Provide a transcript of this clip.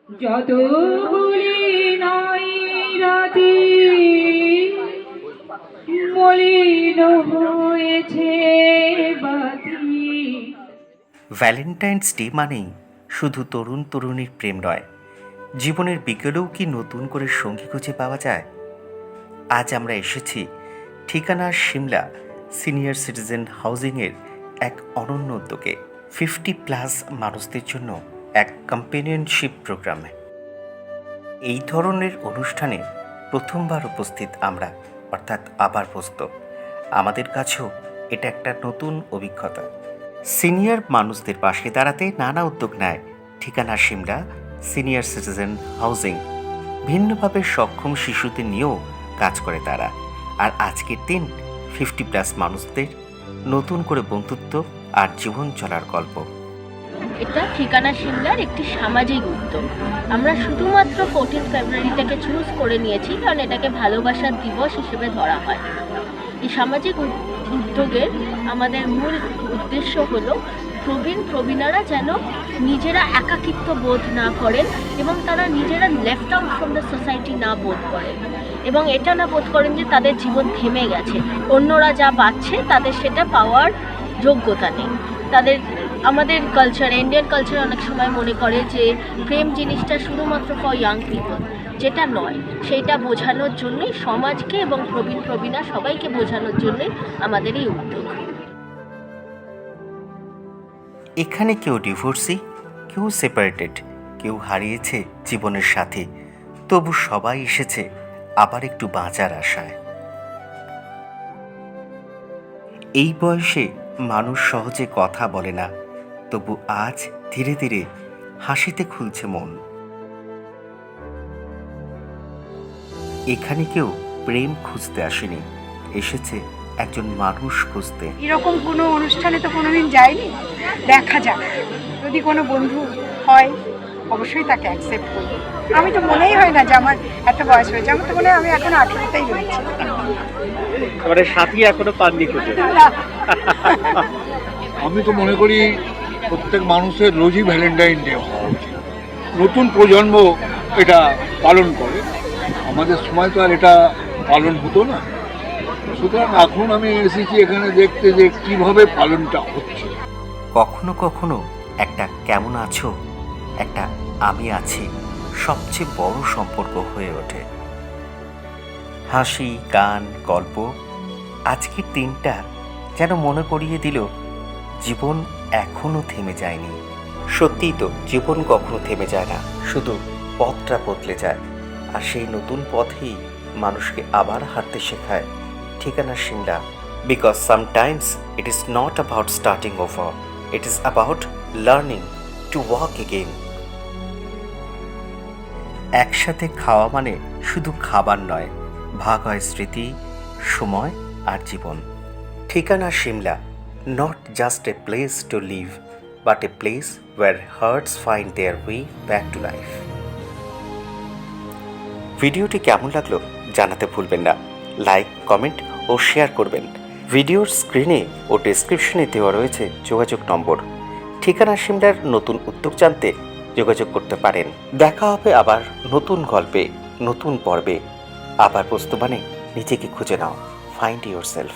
যতগুলি নাই রাতে মলিন হয়েছে বাতি। ভ্যালেন্টাইন্স ডে মানেই শুধু তরুণ তরুণীর প্রেম নয়, জীবনের বিকেলেও কি নতুন করে সঙ্গী খুঁজে পাওয়া যায়? আজ আমরা এসেছি ঠিকানা সিমলা সিনিয়র সিটিজেন হাউজিংয়ের এক অনন্য উদ্যোগে, 50+ মানুষদের জন্য এক কম্পেনিয়নশিপ প্রোগ্রামে। এই ধরনের অনুষ্ঠানে প্রথমবার উপস্থিত আমরা, অর্থাৎ আবার প্রস্তুত। আমাদের কাছেও এটা একটা নতুন অভিজ্ঞতা। সিনিয়র মানুষদের পাশে দাঁড়াতে নানা উদ্যোগ নেয় ঠিকানা সিমলা সিনিয়র সিটিজেন হাউজিং। ভিন্নভাবে সক্ষম শিশুদের নিয়েও কাজ করে তারা। আর আজকের দিন 50+ মানুষদের নতুন করে বন্ধুত্ব আর জীবন চলার গল্প। এটা ঠিকানা সিমলার একটি সামাজিক উদ্যোগ। আমরা শুধুমাত্র 14 ফেব্রুয়ারিটাকে চুজ করে নিয়েছি কারণ এটাকে ভালোবাসার দিবস হিসেবে ধরা হয়। এই সামাজিক উদ্যোগের আমাদের মূল উদ্দেশ্য হলো প্রবীণারা যেন নিজেরা একাকিত্ব বোধ না করেন এবং তারা নিজেরা left out from the society না বোধ করেন, এবং এটা না বোধ করেন যে তাদের জীবন থেমে গেছে, অন্যরা যা পাচ্ছে তাদের সেটা পাওয়ার যোগ্যতা নেই। আমাদের কালচার, ইন্ডিয়ান কালচার অনেক সময় মনে করে যে প্রেম জিনিসটা শুধুমাত্র ফর ইয়াং পিপল, যেটা নয়। সেইটা বোঝানোর জন্যই সমাজকে এবং প্রবীণা সবাইকে বোঝানোর জন্যই আমাদের এই উদ্যোগ। এখানে কেউ ডিভোর্সি, কেউ সেপারেটেড, কেউ হারিয়েছে জীবনের সাথী, তবু সবাই এসেছে আবার একটু বাঁচার আশায়। এই বয়সে মানুষ সহজে কথা বলে না, তবু আজ ধীরে ধীরে হাসিতে খুলছে মন। এখানে কেউ প্রেম খুঁজতে আসেনি, এসেছে একজন মানুষ খুঁজতে। এরকম কোনো অনুষ্ঠানে তো কোনোদিন যাইনি, দেখা যাক, যদি কোনো বন্ধু হয় অবশ্যই তাকে অ্যাকসেপ্ট করব। আমি তো মনেই হয় না যে আমার এত বয়স হয়েছে, আমার তো মনে হয় আমি এখন 18তেই রয়েছি। মানে সাথী এখনো পাননি খুঁজে? আমি তো মনে করি প্রত্যেক মানুষের রোজই ভ্যালেন্টাইন ডে হওয়া উচিত। নতুন প্রজন্ম এটা পালন করে, আমাদের সময় তো আর এটা পালন হতো না। সুতরাং এখন আমি এসেছি এখানে দেখতে যে কিভাবে পালনটা হচ্ছে। কখনো কখনো একটা কেমন আছো, একটা আমি আছি সবচেয়ে বড় সম্পর্ক হয়ে ওঠে। হাসি, গান, গল্প, আজকের দিনটা যেন মনে করিয়ে দিল জীবন এখনো থেমে যায়নি। সত্যিই তো, জীবন কখনো থেমে যায় না, শুধু পথটা বদলে যায়। আর সেই নতুন পথেই মানুষকে আবার হাঁটতে শেখায় ঠিকানা Shimla. Because sometimes it is not about starting over, it is about learning to walk again. একসাথে খাওয়া মানে শুধু খাবার নয়, ভাগ হয় স্মৃতি, সময় আর জীবন। ঠিকানা Shimla, not just a place to live, but a place where hearts find their way back to life. ভিডিওটি কেমন লাগলো জানাতে ভুলবেন না। লাইক, কমেন্ট ও শেয়ার করবেন। ভিডিওর স্ক্রিনে ও ডেসক্রিপশনে দেওয়া রয়েছে যোগাযোগ নম্বর। ঠিকানা সিমলার নতুন উদ্যোগ জানতে যোগাযোগ করতে পারেন। দেখা হবে আবার নতুন গল্পে, নতুন পর্বে। আবার বস্তু মানে নিজেকে খুঁজে নাও, ফাইন্ড ইয়োরসেলফ।